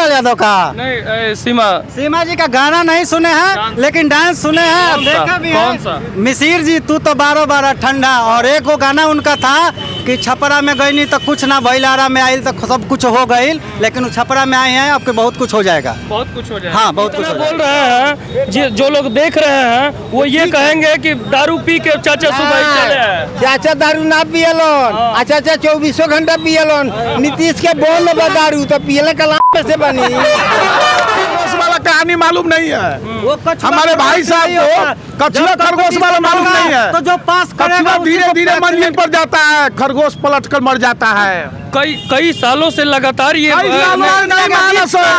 लाल यादव का नहीं, सीमा जी का गाना नहीं सुने हैं लेकिन डांस सुने हैं। अब देखा भी कौन है सा? मिसिर जी तू तो 12-12 ठंडा। और एक वो गाना उनका था कि छपरा में गई नहीं तो कुछ ना भइलारा में आइल तो सब कुछ हो गई, लेकिन छपरा में आए हैं आपके बहुत कुछ हो जाएगा। बहुत कुछ हो जाएगा। हाँ, बहुत कुछ हो बोल रहे हैं जो लोग देख रहे हैं वो ये कहेंगे कि दारू पी के चाचा सुबह चले हैं। चाचा दारू ना पियलन, अच्छा 24 घंटा पियलन। नीतीश के बोल में दारू तो पियले कला से बनी। खरगोश वाला कहानी मालूम नहीं है। वो हमारे भाई साहब को कछुआ खरगोश वाला मालूम नहीं है। तो जो पास करेगा धीरे धीरे मंजिल पर जाता है, खरगोश पलट कर मर जाता है। कई सालों से लगातार ये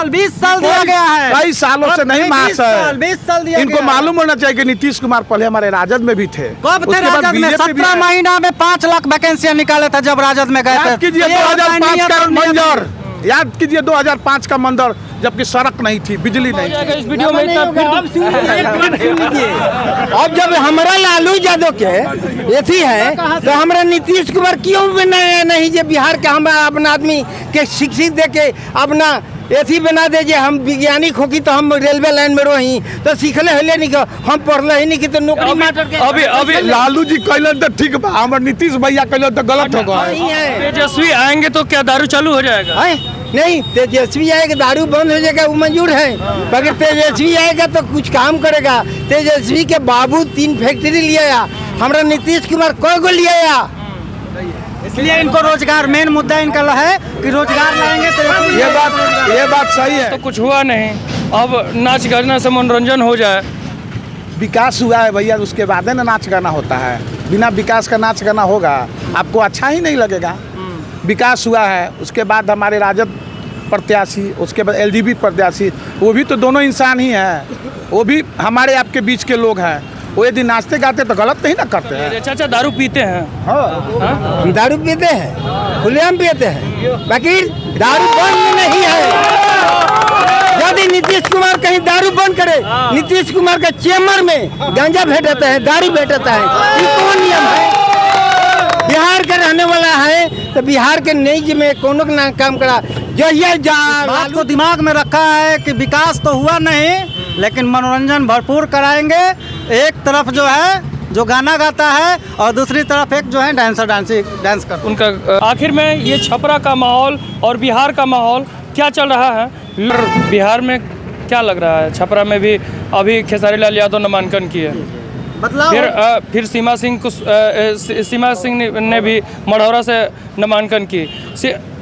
20 साल दिया गया है। कई सालों से नहीं मास है। 20 साल दिया इनको गया है। मालूम होना चाहिए कि नीतीश कुमार पहले हमारे राजद में भी थे। कब थे उसके बाद राजद में? बीजेपी भी 17 है। महीना में 5 लाख वैकेंसियां निकाले थे जब राजद में गए थे। याद कीजिए 2005 का मंजर, याद कीजिए 2005 का मंजर, जबकि सड़क नहीं थी, बिजली नहीं थी। इस वीडियो में अब जब हमारा लालू यादव के ऐसी है तो हमारा नीतीश कुमार क्यों नहीं जे बिहार के हमारा अपना आदमी के शिक्षित दे के अपना ऐसी बना दे जे हम वैज्ञानिक हो की तो हम रेलवे लाइन में रही तो सीखले हले नहीं हम पढ़ले ही नहीं कि तो नौकरी मास्टर के अभी लालू जी कहलन तो ठीक बा, हमारे नीतीश भैया कहलन तो गलत हो गया। तेजस्वी आएंगे तो क्या दारू चालू हो जाएगा? नहीं, तेजस्वी आएगा दारू बंद हो जाएगा वो मंजूर है, मगर तेजस्वी आएगा तो कुछ काम करेगा। तेजस्वी के बाबू 3 फैक्ट्री लिया, हमारा नीतीश कुमार कोई को लिया। इसलिए इनको रोजगार मेन मुद्दा इनका है कि रोजगार लाएंगे तो ये बात सही है। तो कुछ हुआ नहीं, अब नाच गाना से मनोरंजन हो जाए। विकास हुआ है भैया, उसके बाद है ना नाच गाना होता है। बिना विकास का नाच गाना होगा आपको अच्छा ही नहीं लगेगा। विकास हुआ है, उसके बाद हमारे राजद प्रत्याशी, उसके बाद एलडीपी प्रत्याशी, वो भी तो दोनों इंसान ही हैं। वो भी हमारे आपके बीच के लोग हैं। वो यदि नाचते गाते तो गलत नहीं ना करते हैं। चाचा दारू पीते हैं? हाँ, दारू पीते हैं, खुलेआम पीते हैं, बाकी दारू बंद नहीं है। यदि नीतीश कुमार कहीं दारू बंद करे, नीतीश कुमार के चेम्बर में गांजा भेटता है, दारू भेटता है, ये कौन नियम है? बिहार का रहने वाला है तो बिहार के नई में कोनो ना काम करा। जो ये बात को दिमाग में रखा है कि विकास तो हुआ नहीं लेकिन मनोरंजन भरपूर कराएंगे। एक तरफ जो है जो गाना गाता है और दूसरी तरफ एक जो है डांस करता है। उनका आखिर में ये छपरा का माहौल और बिहार का माहौल क्या चल रहा है? बिहार में क्या लग रहा है? छपरा में भी अभी खेसारी लाल यादव नामांकन किए, फिर सीमा सिंह ने भी मढ़ौरा से नामांकन की।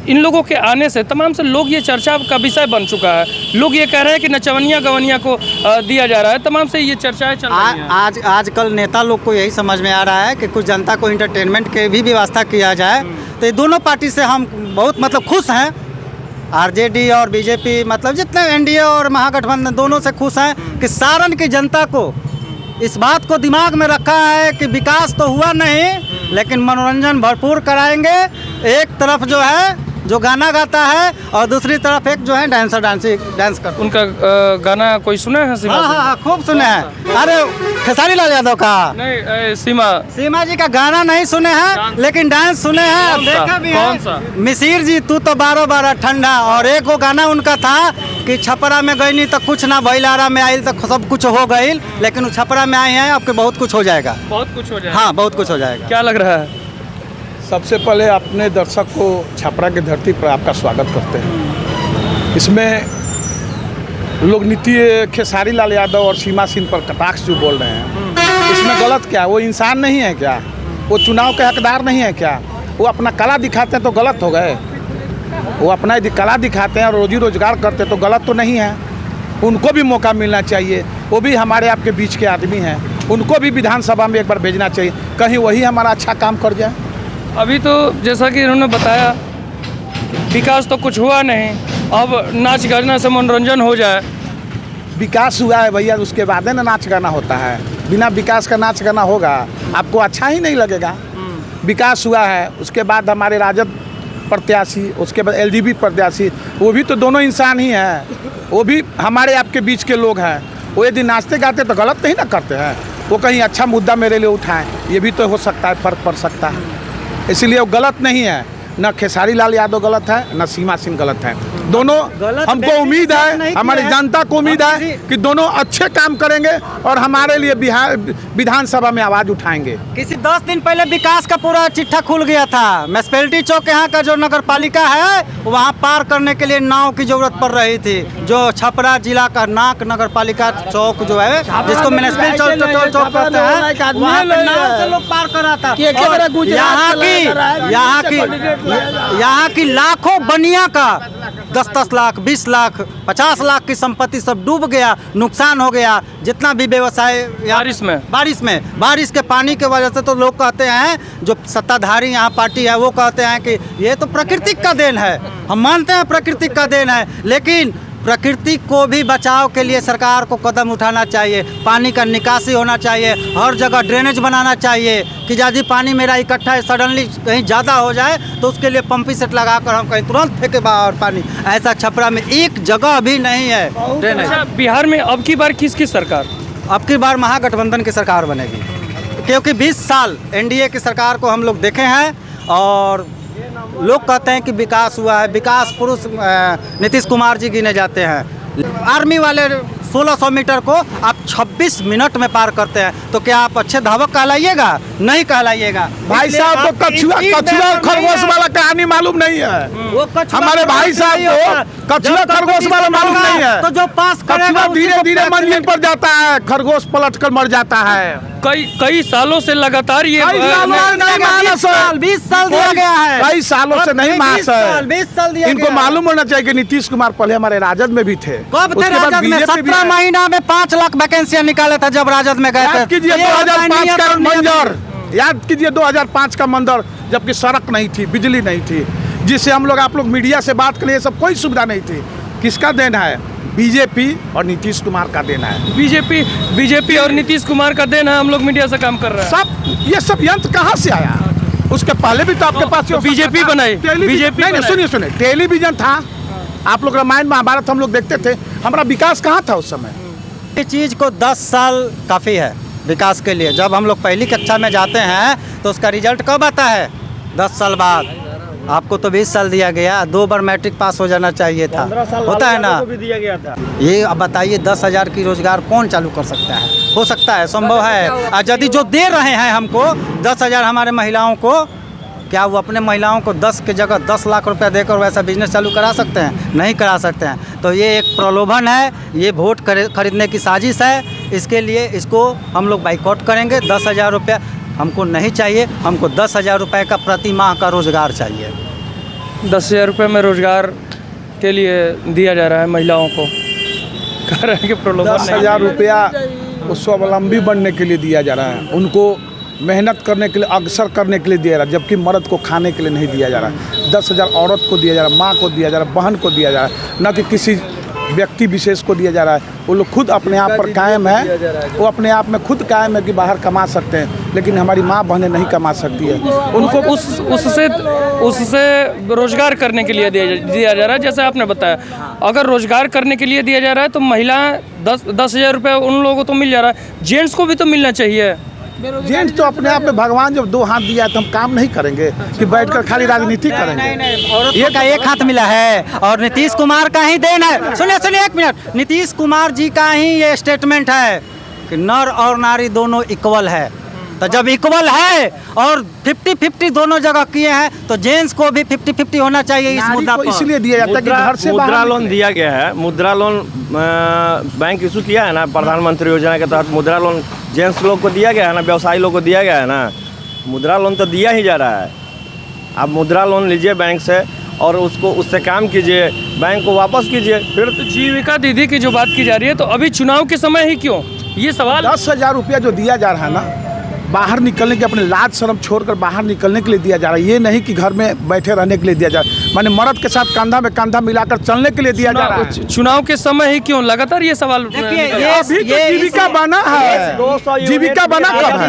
इन लोगों के आने से तमाम से लोग ये चर्चा का विषय बन चुका है। लोग ये कह रहे हैं कि नचवनिया गवनिया को दिया जा रहा है। तमाम से ये चर्चाएं चल रही हैं। आजकल नेता लोग को यही समझ में आ रहा है कि कुछ जनता को इंटरटेनमेंट के भी व्यवस्था किया जाए। तो ये दोनों पार्टी से हम बहुत खुश हैं। आरजेडी और बीजेपी जितने एनडीए और महागठबंधन दोनों से खुश हैं कि सारण की जनता को इस बात को दिमाग में रखा है कि विकास तो हुआ नहीं लेकिन मनोरंजन भरपूर कराएंगे। एक तरफ जो है जो गाना गाता है और दूसरी तरफ एक जो है डांस करता है। उनका गाना कोई सुना है? हाँ, खूब सुने हैं। अरे खेसारी लाल यादव का नहीं, सीमा जी का गाना नहीं सुने हैं लेकिन डांस सुने हैं। अब देखा भी है मिसिर जी तू तो 12-12 ठंडा। और एक वो गाना उनका था कि छपरा में गई नहीं तो कुछ ना भइलारा में आइल तो सब कुछ हो गई, लेकिन छपरा में आए हैं आपके बहुत कुछ हो जाएगा। बहुत कुछ हो जाएगा। हाँ, बहुत कुछ हो जाएगा। क्या लग रहा है? सबसे पहले अपने दर्शक को छपरा की धरती पर आपका स्वागत करते हैं। इसमें लोग नित्य खेसारी लाल यादव और सीमा सिंह पर कटाक्ष जो बोल रहे हैं, इसमें गलत क्या? वो इंसान नहीं है क्या? वो चुनाव के हकदार नहीं है क्या? वो अपना कला दिखाते हैं तो गलत हो गए? वो अपना यदि कला दिखाते हैं और रोजी रोजगार करते तो गलत तो नहीं है? उनको भी मौका मिलना चाहिए। वो भी हमारे आपके बीच के आदमी हैं, उनको भी विधानसभा में एक बार भेजना चाहिए, कहीं वही हमारा अच्छा काम कर जाए। अभी तो जैसा कि इन्होंने बताया विकास तो कुछ हुआ नहीं, अब नाच गाना से मनोरंजन हो जाए। विकास हुआ है भैया, उसके बाद है ना नाच गाना होता है। बिना विकास का नाच गाना होगा आपको अच्छा ही नहीं लगेगा। विकास हुआ है, उसके बाद हमारे राजद प्रत्याशी, उसके बाद एलडीपी प्रत्याशी, वो भी तो दोनों इंसान ही हैं। वो भी हमारे आपके बीच के लोग हैं। वो यदि नाचते गाते तो गलत नहीं ना करते हैं। वो कहीं अच्छा मुद्दा मेरे लिए उठाएं, ये भी तो हो सकता है, फ़र्क पड़ सकता है। इसलिए वो गलत नहीं है। न खेसारी लाल यादव गलत है, न सीमा सिंह गलत है। दोनों गलत हमको व्यक्ति उम्मीद से नहीं है, हमारी किया है। जनता को उम्मीद और है कि दोनों अच्छे काम करेंगे और हमारे लिए बिहार विधानसभा में आवाज़ उठाएंगे। किसी 10 दिन पहले विकास का पूरा चिट्ठा खुल गया था। म्युनिसिपैलिटी चौक यहाँ का जो नगर पालिका है वहाँ पार करने के लिए नाव की जरूरत पड़ रही थी। जो छपरा जिला का नाक नगर पालिका चौक जो है जिसको म्युनिसिपल चौक कहते हैं, वहाँ पे नाव से लोग पार कर रहा था। और यहाँ की लाखों बनिया का 10-10 लाख 20 लाख 50 लाख की संपत्ति सब डूब गया, नुकसान हो गया। जितना भी व्यवसाय बारिश के पानी के वजह से, तो लोग कहते हैं, जो सत्ताधारी यहाँ पार्टी है वो कहते हैं कि ये तो प्रकृति का देन है। हम मानते हैं प्रकृति का देन है, लेकिन प्रकृति को भी बचाव के लिए सरकार को कदम उठाना चाहिए। पानी का निकासी होना चाहिए, हर जगह ड्रेनेज बनाना चाहिए कि यदि पानी मेरा इकट्ठा है सडनली कहीं ज़्यादा हो जाए तो उसके लिए पंपी सेट लगाकर हम कहीं तुरंत फेंके बाहर पानी। ऐसा छपरा में एक जगह भी नहीं है ड्रेनेज। अच्छा, बिहार में अब की बार किसकी सरकार? अब की बार महागठबंधन की सरकार बनेगी, क्योंकि 20 साल एनडीए की सरकार को हम लोग देखे हैं और लोग कहते हैं कि विकास हुआ है। विकास पुरुष नीतीश कुमार जी गिने जाते हैं। आर्मी वाले 1600 मीटर को आप 26 मिनट में पार करते हैं, तो क्या आप अच्छे धावक कहलाइएगा? नहीं कहलाइएगा। भाई साहब को कछुआ खरगोश वाला कहानी मालूम नहीं है। वो हमारे भाई साहब को कछुआ खरगोश वाला मालूम नहीं है। तो जो पास करेगा धीरे धीरे मंजिल पर जाता है, खरगोश पलट कर मर जाता है। कई सालों से लगातार ये 20 साल दिया गया है। कई सालों से नहीं मास है। 20 साल दिया इनको गया है। मालूम होना चाहिए कि नीतीश कुमार पहले हमारे राजद में भी थे। कब थे उसके बाद राजद में? बीजेपी भी 17 है। महीना में 5 लाख वैकेंसियां निकाले थे जब राजद में गए थे। याद कीजिए 2005 का मंजर, याद कीजिए 2005 का मंजर, जबकि सड़क नहीं थी, बिजली नहीं थी, जिससे हम लोग आप लोग मीडिया से बात करें, सब कोई सुविधा नहीं थी। किसका देन है? बीजेपी और नीतीश कुमार का देन है। बीजेपी और नीतीश कुमार का देन है। हम लोग मीडिया से काम कर रहे हैं। सब ये सब यंत्र कहाँ से आया? उसके पहले भी तो आपके पास बीजेपी बनाई, बीजेपी नहीं, सुनिए टेलीविजन था, आप लोग रामायण महाभारत हम लोग देखते थे। हमारा विकास कहाँ था उस समय? इस चीज़ को 10 साल काफ़ी है विकास के लिए। जब हम लोग पहली कक्षा में जाते हैं तो उसका रिजल्ट कब आता है? 10 साल बाद। आपको तो 20 साल दिया गया, 2 बार मैट्रिक पास हो जाना चाहिए था, होता है ना? भी दिया गया था। ये अब बताइए 10,000 की रोजगार कौन चालू कर सकता है? हो सकता है, संभव है। और यदि जो दे रहे हैं हमको 10,000 हमारे महिलाओं को, क्या वो अपने महिलाओं को 10 की जगह 10 लाख रुपया देकर वैसा बिजनेस चालू करा सकते हैं? नहीं करा सकते हैं। तो ये एक प्रलोभन है, ये वोट खरीदने की साजिश है। इसके लिए इसको हम लोग बाइकआउट करेंगे। 10,000 रुपया हमको नहीं चाहिए, हमको 10,000 रुपये का प्रति माह का रोज़गार चाहिए। 10,000 रुपये में रोजगार के लिए दिया जा रहा है महिलाओं को। कह रहे हैं कि प्रलोभन 10,000 रुपया स्वावलंबी बनने के लिए दिया जा रहा है, उनको मेहनत करने के लिए, अग्रसर करने के लिए दिया जा रहा है, जबकि मर्द को खाने के लिए नहीं दिया जा रहा है। 10,000 औरत को दिया जा रहा है, माँ को दिया जा रहा है, बहन को दिया जा रहा है, न कि किसी व्यक्ति विशेष को दिया जा रहा है। वो लोग खुद अपने आप पर कायम है, वो अपने आप में खुद कायम है कि बाहर कमा सकते हैं, लेकिन हमारी माँ बहनें नहीं कमा सकती है। उनको उससे रोजगार करने के लिए दिया जा रहा है। जैसे आपने बताया, अगर रोजगार करने के लिए दिया जा रहा है तो महिलाएं 10,000 रुपये उन लोगों को तो मिल जा रहा है, जेंट्स को भी तो मिलना चाहिए। जेंट्स तो अपने आप में भगवान जब 2 हाथ दिया है तो हम काम नहीं करेंगे कि बैठकर खाली राजनीति करेंगे। औरत का एक हाथ मिला है और नीतीश कुमार का ही देन है। सुनिए 1 मिनट, नीतीश कुमार जी का ही ये स्टेटमेंट है कि नर और नारी दोनों इक्वल है। तो जब इक्वल है और 50-50 दोनों जगह किए हैं तो जेंट्स को भी 50-50 होना चाहिए इस मुद्दा पर। इसलिए दिया जाता है कि घर से मुद्रा लोन दिया गया है। मुद्रा लोन बैंक इशू किया है ना, प्रधानमंत्री योजना के तहत मुद्रा लोन जेंट्स लोग को दिया गया है ना, व्यवसायी लोग को दिया गया है ना। मुद्रा लोन तो दिया ही जा रहा है। आप मुद्रा लोन लीजिए बैंक से और उससे काम कीजिए, बैंक को वापस कीजिए। फिर तो जीविका दीदी की जो बात की जा रही है, तो अभी चुनाव के समय ही क्यों ये सवाल? 10,000 रुपया जो दिया जा रहा है ना, बाहर निकलने के, अपने लाज शर्म छोड़कर बाहर निकलने के लिए दिया जा रहा है। ये नहीं कि घर में बैठे रहने के लिए दिया जा रहा है, माने मर्द के साथ कंधा में कंधा मिलाकर चलने के लिए दिया जा रहा है। चुनाव के समय ही क्यों लगातार ये सवाल? अभी तो जीविका बना है, जीविका बना कब है?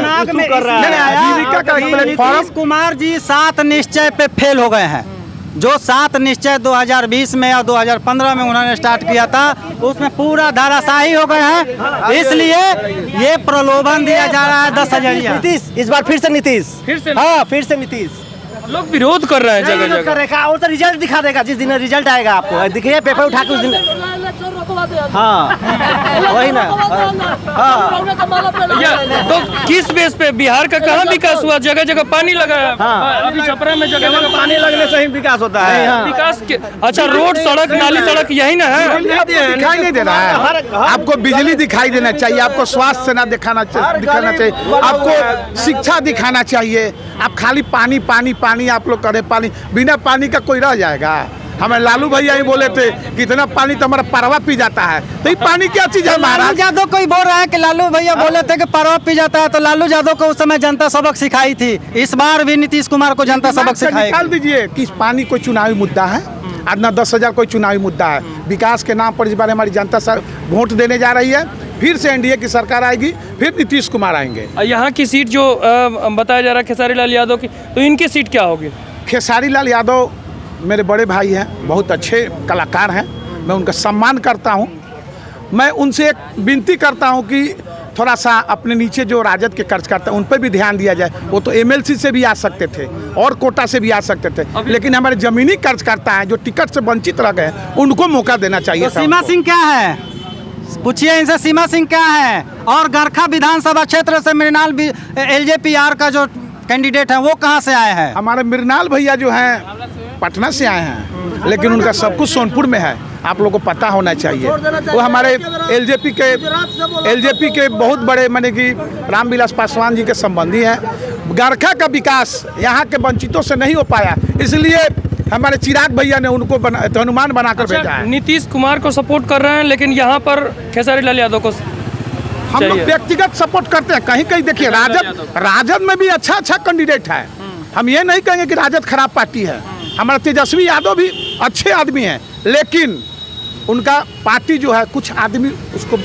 जीविका का नीतीश कुमार जी 7 निश्चय पे फेल हो गए हैं। जो 7 निश्चय 2020 में और 2015 में उन्होंने स्टार्ट किया था, उसमें पूरा धाराशाही हो गए हैं। इसलिए ये प्रलोभन दिया जा रहा है 10,000। नीतीश इस बार फिर से नीतीश, फिर से हाँ फिर से नीतीश। लोग विरोध कर रहे हैं जगह जगह। करेगा वो तो रिजल्ट दिखा देगा, जिस दिन रिजल्ट आएगा आपको दिखेगा पेपर उठा के उस दिन। हाँ वही ना। तो किस बेस पे बिहार का कहाँ विकास हुआ? जगह जगह पानी लगा है। अभी छपरा में जगह जगह पानी लगने से ही विकास होता है। विकास के अच्छा रोड सड़क नाली सड़क यही ना है। दिखाई नहीं दे रहा है। आपको बिजली दिखाई देना चाहिए, आपको स्वास्थ्य सेना दिखाना चाहिए, आपको शिक्षा दिखाना चाहिए। आप खाली पानी पानी पानी आप लोग करें, पानी बिना पानी का कोई रह जाएगा? हमें लालू भैया ही बोले थे कि इतना पानी तो हमारा परवा पी जाता है। तो ये पानी क्या चीज है महाराज? लालू यादव कोई बोल रहा है कि लालू भैया बोले थे कि परवा पी जाता है, तो लालू यादव को उस समय जनता सबक सिखाई थी। इस बार भी नीतीश कुमार को जनता सबक सिखाएगी। निकाल दीजिए कि पानी कोई चुनावी मुद्दा है, आज ना 10,000 कोई चुनावी मुद्दा है। विकास के नाम पर इस बार हमारी जनता सर वोट देने जा रही है। फिर से एनडीए की सरकार आएगी, फिर नीतीश कुमार आएंगे। यहाँ की सीट जो बताया जा रहा है खेसारी लाल यादव की, तो इनकी सीट क्या होगी? खेसारी लाल यादव मेरे बड़े भाई हैं, बहुत अच्छे कलाकार हैं, मैं उनका सम्मान करता हूं। मैं उनसे एक विनती करता हूं कि थोड़ा सा अपने नीचे जो राजद के कार्यकर्ता हैं उन पर भी ध्यान दिया जाए। वो तो एमएलसी से भी आ सकते थे और कोटा से भी आ सकते थे, लेकिन हमारे जमीनी कार्यकर्ता हैं जो टिकट से वंचित रह गए, उनको मौका देना चाहिए। तो सीमा सिंह क्या है? पूछिए इनसे, सीमा सिंह क्या है? और गरखा विधानसभा क्षेत्र से मृणाल एलजेपीआर का जो कैंडिडेट है वो कहाँ से आए हैं? हमारे मृणाल भैया जो हैं पटना से आए हैं, लेकिन उनका सब कुछ सोनपुर में है, आप लोगों को पता होना चाहिए। वो हमारे एलजेपी के बहुत बड़े माने कि रामविलास पासवान जी के संबंधी हैं। गरखा का विकास यहाँ के वंचितों से नहीं हो पाया, इसलिए हमारे चिराग भैया ने उनको हनुमान बनाकर भेजा है। नीतीश कुमार को सपोर्ट कर रहे हैं, लेकिन यहाँ पर खेसारी लाल यादव को हम लोग व्यक्तिगत सपोर्ट करते हैं। कहीं कहीं देखिए राजद में भी अच्छा कैंडिडेट है। हम ये नहीं कहेंगे कि राजद खराब पार्टी है। हमारा तेजस्वी यादव भी अच्छे आदमी हैं, लेकिन उनका पार्टी जो है कुछ आदमी उसको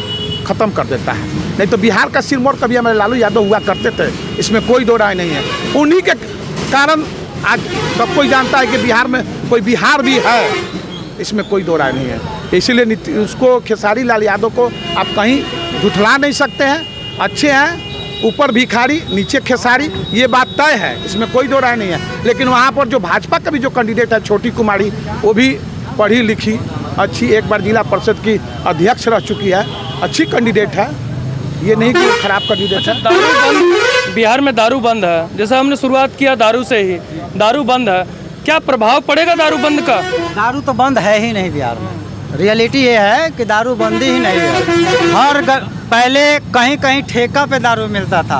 ख़त्म कर देता है। नहीं तो बिहार का सिरमौर कभी हमारे लालू यादव हुआ करते थे, इसमें कोई दो राय नहीं है। उन्हीं के कारण आज सब कोई जानता है कि बिहार में कोई बिहार भी है, इसमें कोई दो राय नहीं है। इसीलिए उसको खेसारी लाल यादव को आप कहीं झुठला नहीं सकते हैं। अच्छे हैं, ऊपर भिखारी नीचे खेसारी, ये बात तय है, इसमें कोई दो राय नहीं है। लेकिन वहाँ पर जो भाजपा का भी जो कैंडिडेट है छोटी कुमारी, वो भी पढ़ी लिखी अच्छी, एक बार जिला परिषद की अध्यक्ष रह चुकी है, अच्छी कैंडिडेट है। ये नहीं कि खराब कैंडिडेट है। दारू बंद, बिहार में दारू बंद है, जैसा हमने शुरुआत किया दारू से ही, दारू बंद है, क्या प्रभाव पड़ेगा दारू बंद का? दारू तो बंद है ही नहीं बिहार में। रियलिटी ये है कि दारू बंदी ही नहीं है। पहले कहीं कहीं ठेका पे दारू मिलता था,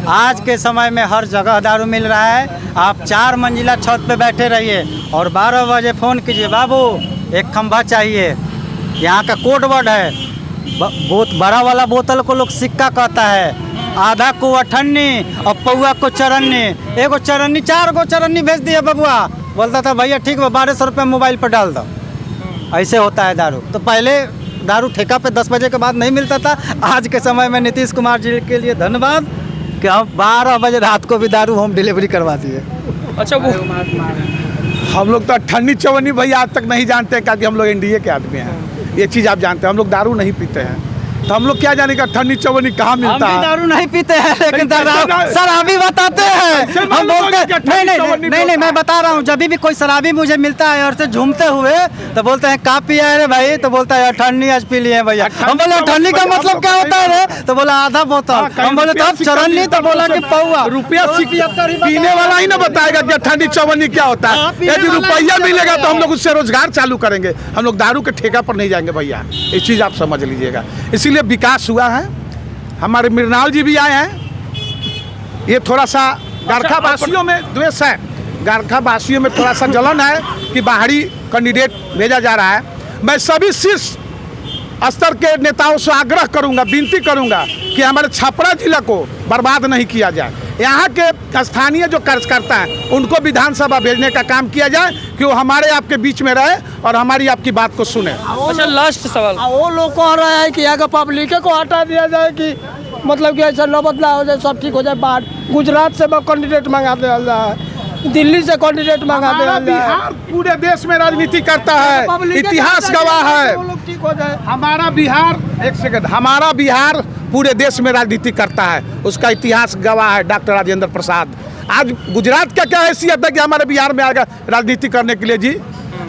आज के समय में हर जगह दारू मिल रहा है। आप 4 मंजिला छत पे बैठे रहिए और 12 बजे फ़ोन कीजिए, बाबू एक खंभा चाहिए। यहाँ का कोड वर्ड है, बहुत बड़ा वाला बोतल को लोग सिक्का कहता है, आधा को अठन्नी और पौआ को चरन्नी। एगो चरन्नी 4 गो चरन्नी भेज दिया बबुआ, बोलता था भैया ठीक है 1200 रुपये मोबाइल पर डाल दो। ऐसे होता है दारू। तो पहले दारू ठेका पे 10 बजे के बाद नहीं मिलता था। आज के समय में नीतीश कुमार जी के लिए धन्यवाद कि हम 12 बजे रात को भी दारू होम डिलीवरी करवा दिए। अच्छा, वो हम लोग तो अठन्नी चवन्नी भैया आज तक नहीं जानते हैं, क्योंकि हम लोग एनडीए के आदमी हैं। ये चीज़ आप जानते हैं, हम लोग दारू नहीं पीते हैं, तो हम लोग क्या जाने का अठन्नी चवन्नी कहाँ मिलता है। दारू नहीं पीते हैं, लेकिन शराबी बताते हैं। हम बोलते नहीं, मैं बता रहा हूँ, जब भी कोई शराबी मुझे मिलता है और से झूमते हुए तो बोलते हैं कहाँ पिया है रे भाई, तो बोलता है अठन्नी आज पी लिए भैया। हम बोले अठन्नी का मतलब क्या होता है रे, तो बोला आधा बोतल। हम बोले तो अब चरन्नी, तो बोला कि पौआ। रुपया पीने वाला ही ना बताएगा कि अठन्नी चवन्नी क्या होता है। यदि रुपया मिलेगा तो हम लोग उससे रोजगार चालू करेंगे। हम लोग दारू के ठेका पर नहीं जाएंगे भैया, ये चीज़ आप समझ लीजिएगा। इसीलिए विकास हुआ है। हमारे मृणाल जी भी आए हैं। ये थोड़ा सा गरखा वासियों में द्वेष है, गरखा वासियों में थोड़ा सा जलन है कि बाहरी कैंडिडेट भेजा जा रहा है। मैं सभी शीर्ष स्तर के नेताओं से आग्रह करूंगा, विनती करूंगा कि हमारे छपरा जिला को बर्बाद नहीं किया जाए। यहाँ के स्थानीय जो कार्यकर्ता हैं उनको विधानसभा भेजने का काम किया जाए कि वो हमारे आपके बीच में रहे और हमारी आपकी बात को सुने। अच्छा, लास्ट सवाल, वो लोग कह रहे हैं कि यहाँ का पब्लिक को हटा दिया जाए, कि मतलब कि ऐसा न बदला हो जाए, सब ठीक हो जाए। बाहर गुजरात से कैंडिडेट मंगा दिया जाए, दिल्ली से कैंडिडेट मंगा दिया जाए। बिहार पूरे देश में राजनीति करता है, इतिहास गवाह है। ठीक हो जाए। हमारा बिहार, एक सेकंड, हमारा बिहार पूरे देश में राजनीति करता है, उसका इतिहास गवाह है डॉक्टर राजेंद्र प्रसाद। आज गुजरात का क्या हैसियत है कि हमारे बिहार में आएगा राजनीति करने के लिए जी?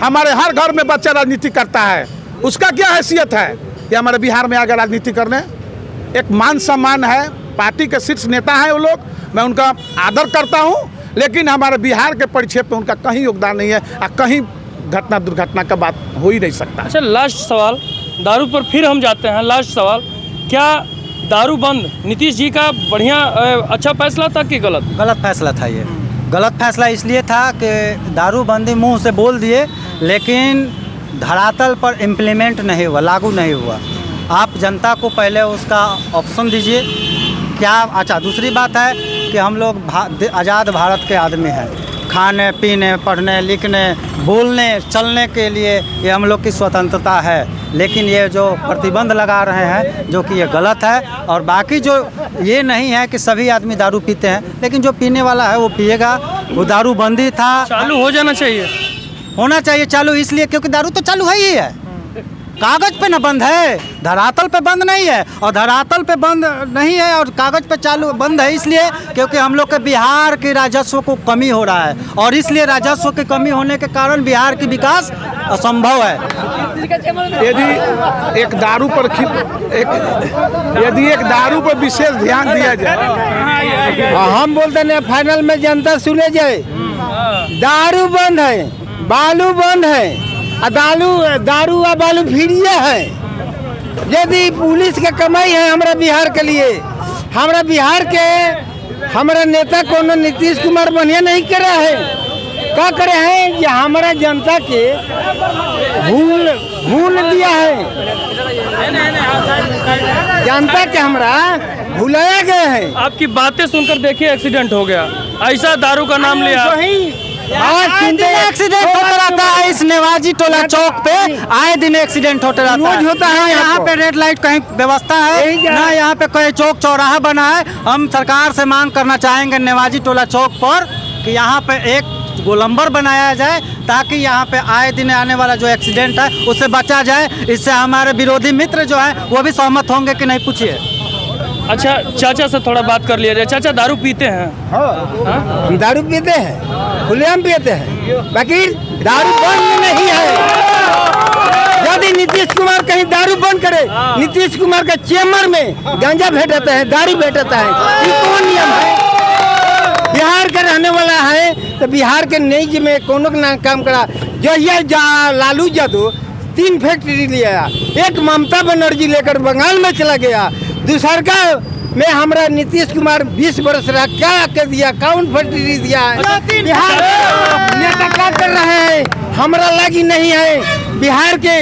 हमारे हर घर में बच्चा राजनीति करता है, उसका क्या हैसियत है कि हमारे बिहार में आएगा राजनीति करने? एक मान सम्मान है, पार्टी के शीर्ष नेता हैं वो लोग, मैं उनका आदर करता हूँ, लेकिन हमारे बिहार के परिक्षेप में उनका कहीं योगदान नहीं है और कहीं घटना दुर्घटना का बात हो ही नहीं सकता। अच्छा, लास्ट सवाल, दारू पर फिर हम जाते हैं। लास्ट सवाल, क्या दारू बंद नीतीश जी का बढ़िया अच्छा फैसला था कि गलत? गलत फैसला था ये। गलत फैसला इसलिए था कि दारूबंदी मुंह से बोल दिए लेकिन धरातल पर इम्प्लीमेंट नहीं हुआ, लागू नहीं हुआ। आप जनता को पहले उसका ऑप्शन दीजिए क्या। अच्छा, दूसरी बात है कि हम लोग आज़ाद भारत के आदमी हैं, खाने पीने पढ़ने लिखने बोलने चलने के लिए ये हम लोग की स्वतंत्रता है, लेकिन ये जो प्रतिबंध लगा रहे हैं जो कि ये गलत है। और बाकी जो ये नहीं है कि सभी आदमी दारू पीते हैं, लेकिन जो पीने वाला है वो पिएगा। वो दारूबंदी था, चालू हो जाना चाहिए, होना चाहिए चालू, इसलिए क्योंकि दारू तो चालू है ही है, कागज पे ना बंद है, धरातल पे बंद नहीं है। और धरातल पे बंद नहीं है और कागज पे चालू बंद है इसलिए क्योंकि हम लोग के बिहार के राजस्व को कमी हो रहा है, और इसलिए राजस्व की कमी होने के कारण बिहार की विकास असंभव है। यदि एक दारू पर विशेष ध्यान दिया जाए, हम बोलते हैं फाइनल में जनता सुने जाए, दारू बंद है, बालू बंद है, दारू और बालू फ्रीए है। यदि पुलिस के कमाई है हमारा बिहार के लिए, हमारा बिहार के हमारा नेता कोनो नीतीश कुमार बढ़िया नहीं कर रहा है, क्या करे हैं कि हमारा जनता के भूल दिया है, जनता के हमरा भुलाया गया है। आपकी बातें सुनकर देखिए एक्सीडेंट हो गया, ऐसा दारू का नाम लिया। आए दिन एक्सीडेंट होता रहता है इस नेवाजी टोला चौक पे, आए दिन एक्सीडेंट होता रहता है। रोज होता है यहाँ पे रेड लाइट कहीं व्यवस्था है ना, यहाँ पे कोई चौक चौराहा बना है। हम सरकार से मांग करना चाहेंगे नेवाजी टोला चौक पर कि यहाँ पे एक गोलंबर बनाया जाए ताकि यहाँ पे आए दिन आने वाला जो एक्सीडेंट है उससे बचा जाए। इससे हमारे विरोधी मित्र जो है वो भी सहमत होंगे कि नहीं, पूछिए। अच्छा, चाचा से थोड़ा बात कर लिया जाए। चाचा दारू पीते हैं? हाँ, दारू पीते हैं, खुलेआम पीते हैं, बाकी दारू बंद नहीं है। यदि नीतीश कुमार कहीं दारू बंद करे, नीतीश कुमार का चेम्बर में गांजा भेटता है, दारू भेटता है, ये कौन नियम है? बिहार का रहने वाला है तो बिहार के नहीं में कोनो का काम करा। जो ये लालू यादव 3 फैक्ट्री लिया, एक ममता बनर्जी लेकर बंगाल में चला गया, दूसर का में हमारा नीतीश कुमार 20 वर्ष रहा, क्या कर दिया, कौन फैक्ट्री दिया है? बिहार नेता क्या कर रहे हैं हमारा लगी नहीं है। बिहार के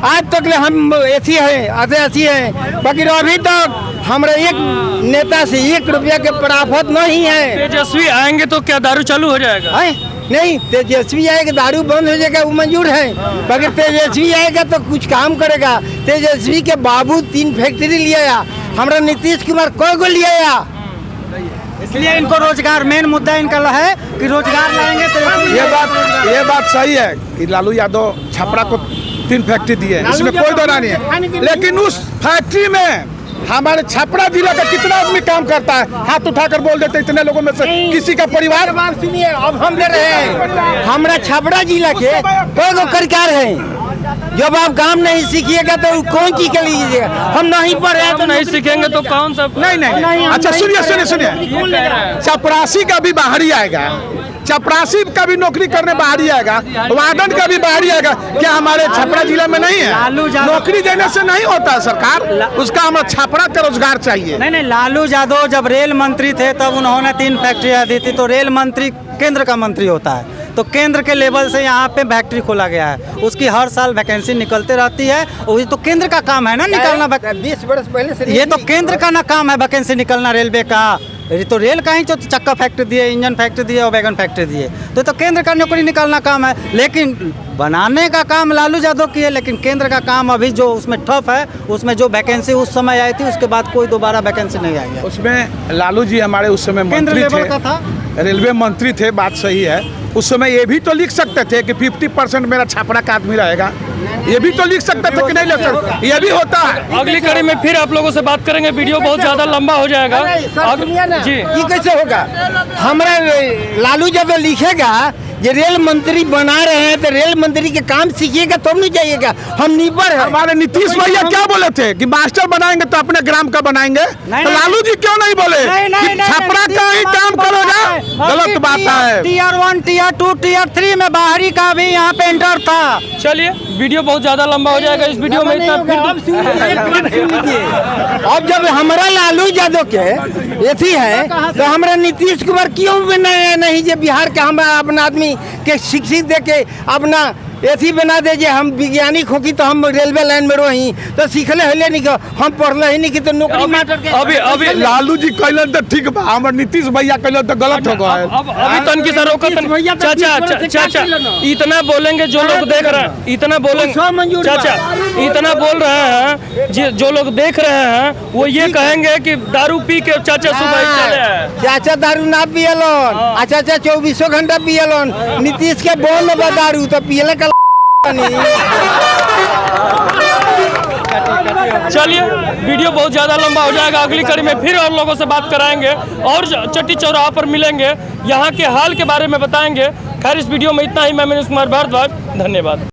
आज तक हम ऐसी है, बाकी अभी तक हमारा एक नेता से 1 रुपया के प्राप्त नहीं है। तेजस्वी आएंगे तो क्या दारू चालू हो जाएगा? नहीं, तेजस्वी आएगा दारू बंद हो जाएगा, वो मंजूर है। मगर तेजस्वी आएगा तो कुछ काम करेगा। तेजस्वी के बाबू 3 फैक्ट्री लिया, हमारा नीतीश कुमार कोई को लिया, इसलिए इनको रोजगार मेन मुद्दा इनका है कि रोजगार लाएंगे तो ये बात सही है कि लालू यादव छपरा को 3 फैक्ट्री दिए, इसमें कोई दो नहीं है। लेकिन उस फैक्ट्री में हमारे छपरा जिला का कितना आदमी काम करता है? हाथ उठाकर बोल देते इतने लोगों में से किसी का परिवार। सुनिए, अब हम ले रहे हैं हमारा छपरा जिला के कोई को सरकार है। जब आप काम नहीं सीखिएगा तो कौन चीज के लीजिएगा? हम नहीं पढ़े तो नहीं सीखेंगे तो कौन सा? नहीं। अच्छा सुनिए, चपरासी का भी बाहरी आएगा, चपरासी का भी नौकरी करने बाहरी आएगा, वार्डन का भी बाहरी आएगा। क्या हमारे छपरा जिला में नहीं है? नौकरी देने से नहीं होता सरकार, उसका हमारा छपरा का रोजगार चाहिए। नहीं, लालू यादव जब रेल मंत्री थे तब उन्होंने 3 फैक्ट्रियाँ दी थी। तो रेल मंत्री केंद्र का मंत्री होता है, तो केंद्र के लेवल से यहाँ पे फैक्ट्री खोला गया है, उसकी हर साल वैकेंसी निकलते रहती है। और ये तो केंद्र का काम है ना निकालना। 20 वर्ष पहले से ये तो केंद्र का ना काम है वैकेंसी निकलना रेलवे का। ये तो रेल का ही जो चक्का फैक्ट्री दिए, इंजन फैक्ट्री दिए और वैगन फैक्ट्री दिए, तो केंद्र का नौकरी निकालना काम है। लेकिन बनाने का काम लालू यादव की है, लेकिन केंद्र का काम अभी जो उसमें ठप है, उसमें जो वैकेंसी उस समय आई थी उसके बाद कोई दोबारा वैकेंसी नहीं आई है। उसमें लालू जी हमारे उस समय मंत्री थे, रेलवे मंत्री थे, बात सही है। उस समय ये भी तो लिख सकते थे कि 50% मेरा छपरा का आदमी रहेगा। ये भी तो लिख सकते थे कि नहीं लिख सकते, ये भी होता है। अगली कड़ी में फिर आप लोगों से बात करेंगे, वीडियो बहुत ज़्यादा लंबा हो जाएगा। जी ये कैसे होगा? हमारा लालू जब लिखेगा ये रेल मंत्री बना रहे हैं तो रेल मंत्री के काम सीखिएगा तब नहीं जाइएगा। हम निबर है। हमारे नीतीश भैया क्या बोले थे कि मास्टर बनाएंगे तो अपने ग्राम का बनाएंगे, तो लालू जी क्यों नहीं बोले कि छपरा का ही काम करोगे? गलत बात है। टीयर 1, टीयर 2, टीयर 3 में बाहरी का भी यहाँ पे एंटर था। चलिए, वीडियो बहुत ज़्यादा लंबा हो जाएगा, इस वीडियो में इतना अब जब हमारा लालू यादव के ऐसी है तो हमारा नीतीश कुमार क्यों बनाया नहीं? जे बिहार का हम अपना आदमी के शिक्षित दे के अपना ऐसी बना दे जे हम वैज्ञानिक हो कि तो हम रेलवे लाइन में रही तो सीखले हले नहीं कि हम पढ़ले ही नहीं कि तो नौकरी मास्टर के अभी लालू जी कहलन तो ठीक बा, हमारे नीतीश भैया कहलन तो गलत हो गया। अब अभी तन की सरों का चाचा इतना बोलेंगे जो लोग देख रहे हैं, इतना बोलेंगे चाचा, इतना बोल रहे हैं जो लोग देख रहे हैं वो ये कहेंगे कि दारू पी के चाचा सुबह चले हैं। चाचा दारू ना पियलन, चाचा 24 घंटा पियलन। नीतीश के बोल में दारू तो पियले का चलिए, वीडियो बहुत ज़्यादा लंबा हो जाएगा, अगली कड़ी में फिर और लोगों से बात कराएंगे और चट्टी चौराहा पर मिलेंगे, यहाँ के हाल के बारे में बताएंगे। खैर, इस वीडियो में इतना ही। मैं मनीष कुमार भारद्वाज, धन्यवाद।